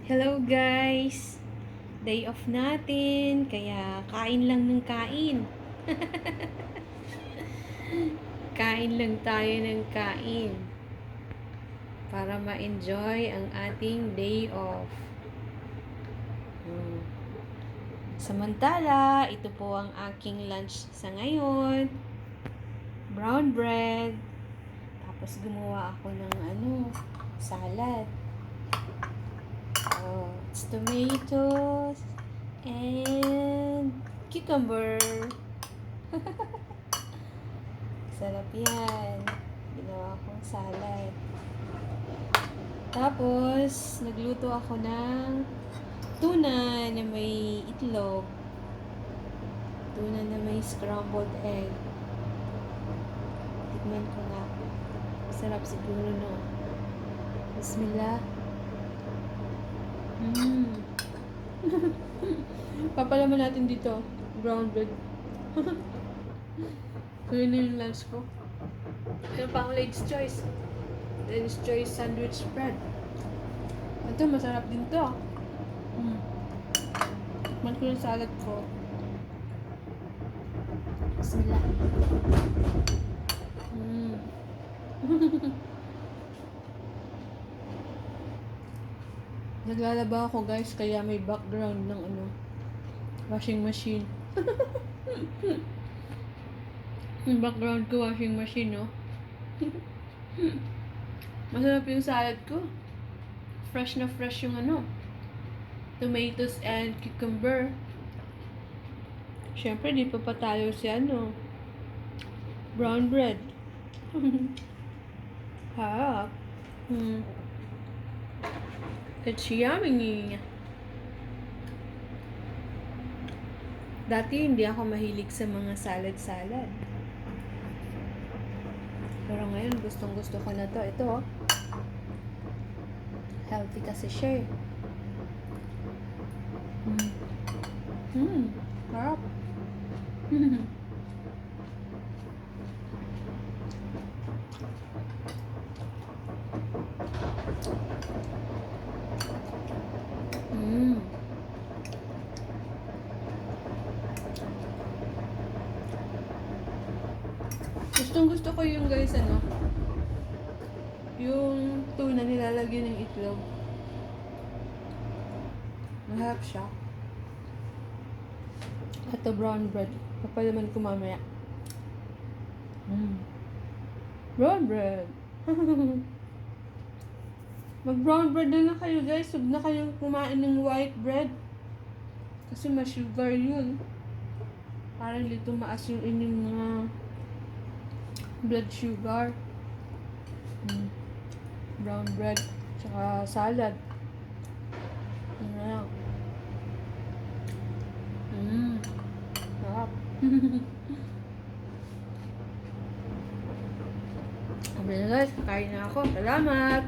Hello guys! Day off natin, kaya kain lang ng kain. Kain lang tayo ng kain para ma-enjoy ang ating day off. Samantala, ito po ang aking lunch sa ngayon. Brown bread. Tapos gumawa ako ng salad. It's tomatoes and cucumber. Sarap yan. Ginawa kong salad. Tapos, nagluto ako ng tuna na may itlog. Tuna na may scrambled egg. Tikman ko nga. Sarap siguro, no? Bismillah. Papalaman natin dito. Brown bread. Kaya na yung lunch ko. Ano pa ang Lady's Choice? Lady's Choice sandwich bread. Ito, masarap din to. Tikman ko yung salad ko. Bismillah. Naglalaba ako guys, kaya may background ng washing machine. Yung background ko, washing machine, no? Masarap yung salad ko. Fresh na fresh yung tomatoes and cucumber. Siyempre, di pa patalo si brown bread. Harap. It's yummy. Dati hindi ako mahilig sa mga salad-salad. Pero ngayon, gustong-gusto ko na to. Ito, healthy kasi siya eh. Harap. Gusto ko yung guys, yung tuna nilalagyan ng itlog. Mahirap siya. Ito brown bread. Papalaman ko mamaya. Brown bread. Mag brown bread na kayo guys. Huwag na kayong kumain ng white bread. Kasi ma-sugar yun. Parang dito maas yung inyong mga blood sugar. Brown bread. Tsaka salad. Sarap. Okay na guys. Kain na ako. Salamat!